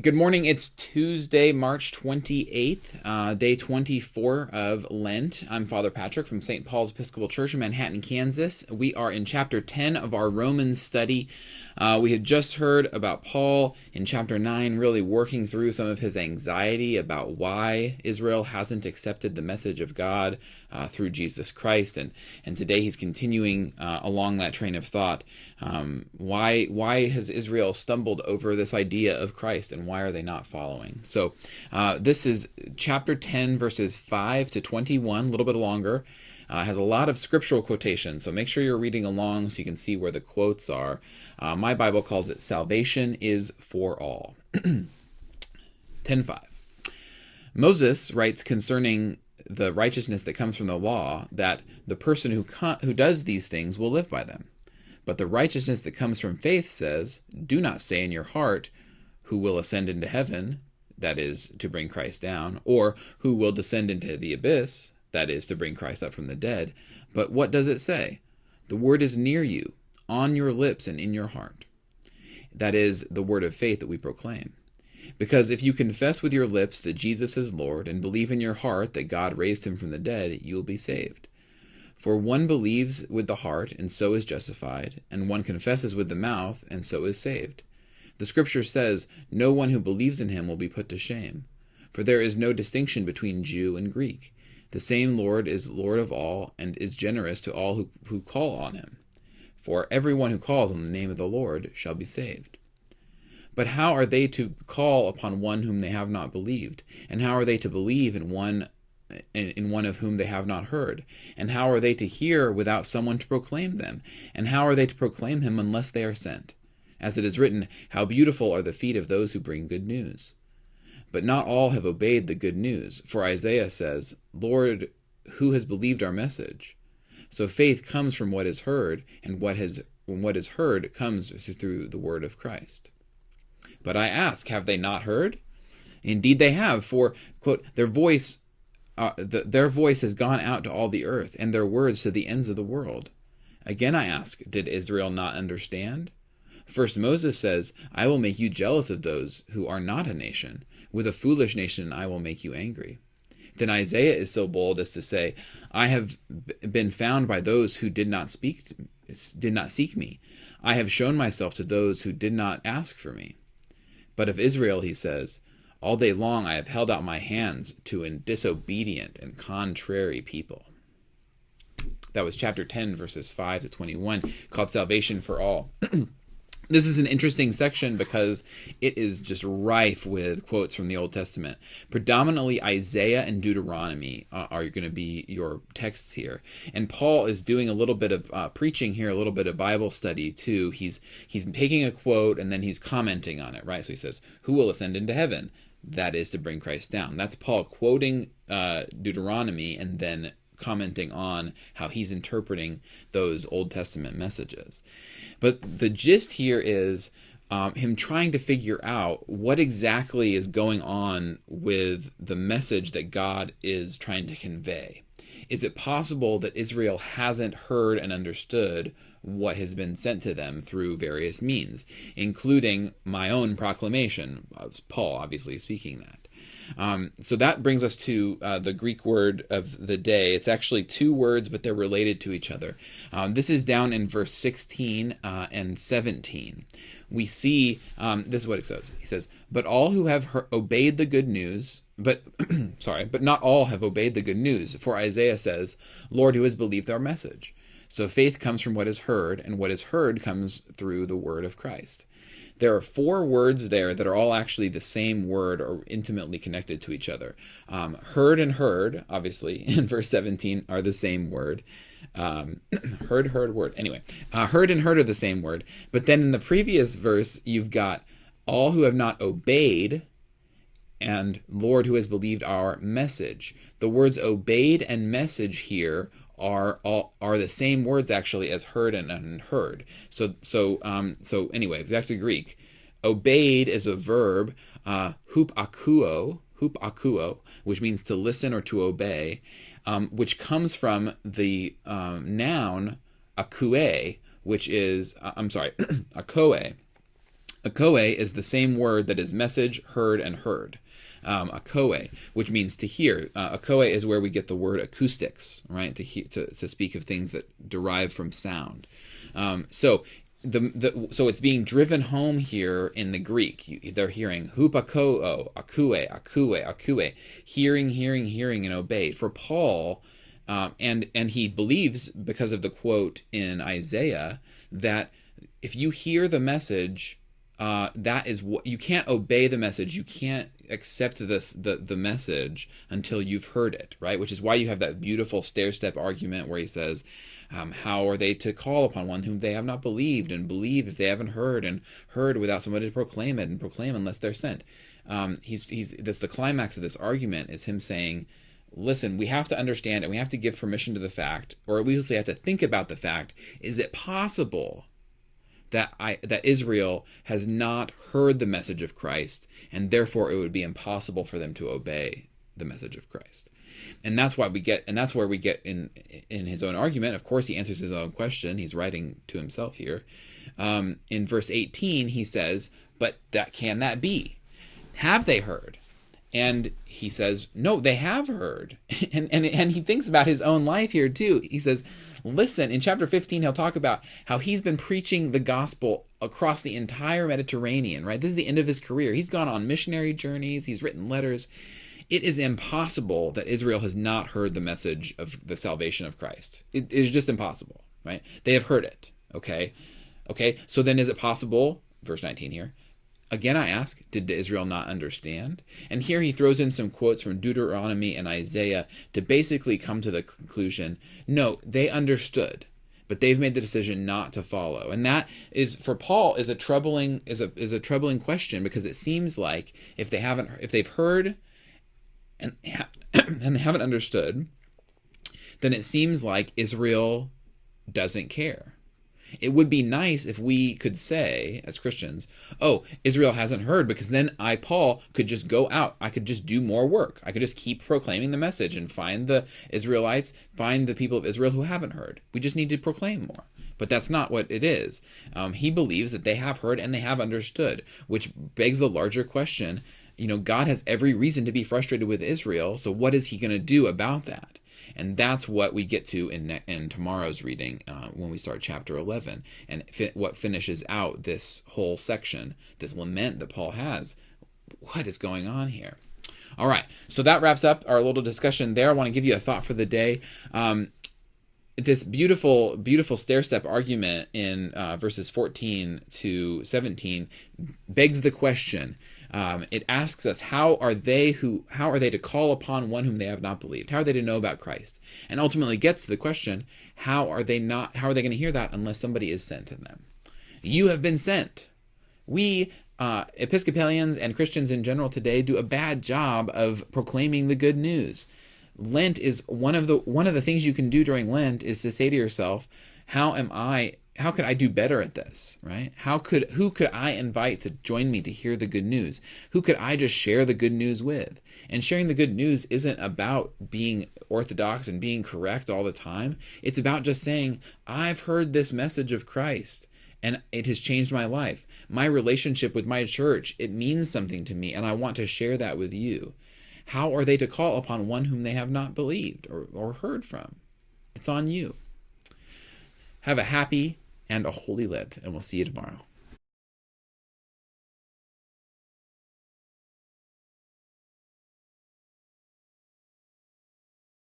Good morning. It's Tuesday, March 28th, day 24 of Lent. I'm Father Patrick from St. Paul's Episcopal Church in Manhattan, Kansas. We are in chapter 10 of our Romans study. We had just heard about Paul in chapter 9 really working through some of his anxiety about why Israel hasn't accepted the message of God through Jesus Christ. And today he's continuing along that train of thought. Why has Israel stumbled over this idea of Christ, and why are they not following? So this is chapter 10, verses 5 to 21, a little bit longer. Has a lot of scriptural quotations, so make sure you're reading along so you can see where the quotes are. My Bible calls it "Salvation is for all." 10:5. Moses writes concerning the righteousness that comes from the law that the person who does these things will live by them. But the righteousness that comes from faith says, "Do not say in your heart, 'Who will ascend into heaven?'" That is, to bring Christ down, or "Who will descend into the abyss?" That is, to bring Christ up from the dead. But what does it say? The word is near you, on your lips and in your heart. That is the word of faith that we proclaim. Because if you confess with your lips that Jesus is Lord and believe in your heart that God raised him from the dead, you will be saved. For one believes with the heart and so is justified, and one confesses with the mouth and so is saved. The scripture says, "No one who believes in him will be put to shame." For there is no distinction between Jew and Greek. The same Lord is Lord of all and is generous to all who call on him. For everyone who calls on the name of the Lord shall be saved. But how are they to call upon one whom they have not believed? And how are they to believe in one of whom they have not heard? And how are they to hear without someone to proclaim them? And how are they to proclaim him unless they are sent? As it is written, "How beautiful are the feet of those who bring good news." But not all have obeyed the good news, for Isaiah says, "Lord, who has believed our message?" So faith comes from what is heard, and what is heard comes through the word of Christ. But I ask, have they not heard? Indeed they have, for, quote, their voice has gone out to all the earth, and their words to the ends of the world. Again I ask, did Israel not understand? First Moses says, "I will make you jealous of those who are not a nation. With a foolish nation I will make you angry." Then Isaiah is so bold as to say, "I have been found by those who did not seek me. I have shown myself to those who did not ask for me." But of Israel he says, "All day long I have held out my hands to a disobedient and contrary people." That was chapter 10, verses 5 to 21, called "Salvation for All." This is an interesting section because it is just rife with quotes from the Old Testament. Predominantly Isaiah and Deuteronomy are going to be your texts here. And Paul is doing a little bit of preaching here, a little bit of Bible study too. He's taking a quote and then he's commenting on it, right? So he says, "Who will ascend into heaven?" That is to bring Christ down. That's Paul quoting Deuteronomy and then commenting on how he's interpreting those Old Testament messages. But the gist here is him trying to figure out what exactly is going on with the message that God is trying to convey. Is it possible that Israel hasn't heard and understood what has been sent to them through various means, including my own proclamation? Paul obviously speaking that. So that brings us to the Greek word of the day. It's actually two words, but they're related to each other. This is down in verse 16 and 17. We see, this is what it says. He says, "But all who have obeyed the good news, but not all have obeyed the good news. For Isaiah says, 'Lord, who has believed our message?' So faith comes from what is heard, and what is heard comes through the word of Christ." There are four words there that are all actually the same word or intimately connected to each other. Heard and heard, obviously, in verse 17 are the same word. Heard, word. Anyway, heard and heard are the same word. But then in the previous verse, you've got all who have not obeyed and Lord who has believed our message. The words obeyed and message here are the same words actually as heard and unheard. So anyway, back to Greek. Obeyed is a verb, hupakuo, which means to listen or to obey, which comes from the noun akue, which is, akoe, Akoe is the same word that is message, heard, and heard. Akoe, which means to hear. Akoe is where we get the word acoustics, right? To speak of things that derive from sound. So it's being driven home here in the Greek. They're hearing hupakoo, akue, akue, akue, hearing, and obey. For Paul, and he believes, because of the quote in Isaiah, that if you hear the message, that is what you can't obey the message. You can't accept the message until you've heard it, right? Which is why you have that beautiful stair-step argument where he says, how are they to call upon one whom they have not believed, and believe if they haven't heard, and heard without somebody to proclaim it, and proclaim unless they're sent. That's the climax of this argument, is him saying, listen, we have to understand, and we have to give permission to the fact, or we also have to think about the fact, is it possible that Israel has not heard the message of Christ, and therefore it would be impossible for them to obey the message of Christ? And that's why we get, and that's where we get in his own argument. Of course, he answers his own question. He's writing to himself here. In verse 18, he says, "But can that be? Have they heard?" And he says, no, they have heard. And he thinks about his own life here too. He says, listen, in chapter 15, he'll talk about how he's been preaching the gospel across the entire Mediterranean, right? This is the end of his career. He's gone on missionary journeys. He's written letters. It is impossible that Israel has not heard the message of the salvation of Christ. It is just impossible, right? They have heard it, okay? So then is it possible, verse 19 here, again, I ask, did Israel not understand? And here he throws in some quotes from Deuteronomy and Isaiah to basically come to the conclusion, no, they understood, but they've made the decision not to follow. And that is, for Paul, is a troubling question, because it seems like if they've heard and they haven't understood, then it seems like Israel doesn't care. It would be nice if we could say, as Christians, oh, Israel hasn't heard, because then I, Paul, could just go out. I could just do more work. I could just keep proclaiming the message and find the Israelites, find the people of Israel who haven't heard. We just need to proclaim more. But that's not what it is. He believes that they have heard and they have understood, which begs the larger question. God has every reason to be frustrated with Israel, so what is he going to do about that? And that's what we get to in tomorrow's reading when we start chapter 11, and what finishes out this whole section, this lament that Paul has. What is going on here? All right, so that wraps up our little discussion there. I want to give you a thought for the day. This beautiful stair-step argument in verses 14 to 17 begs the question. It asks us, how are they to call upon one whom they have not believed? How are they to know about Christ? And ultimately gets to the question, how are they going to hear that unless somebody is sent to them? You have been sent. We Episcopalians and Christians in general today do a bad job of proclaiming the good news. Lent is one of the things you can do during Lent is to say to yourself, how could I do better at this, right? Who could I invite to join me to hear the good news? Who could I just share the good news with? And sharing the good news isn't about being orthodox and being correct all the time. It's about just saying, I've heard this message of Christ and it has changed my life. My relationship with my church, it means something to me, and I want to share that with you. How are they to call upon one whom they have not believed or heard from? It's on you. Have a happy and a holy Lent, and we'll see you tomorrow.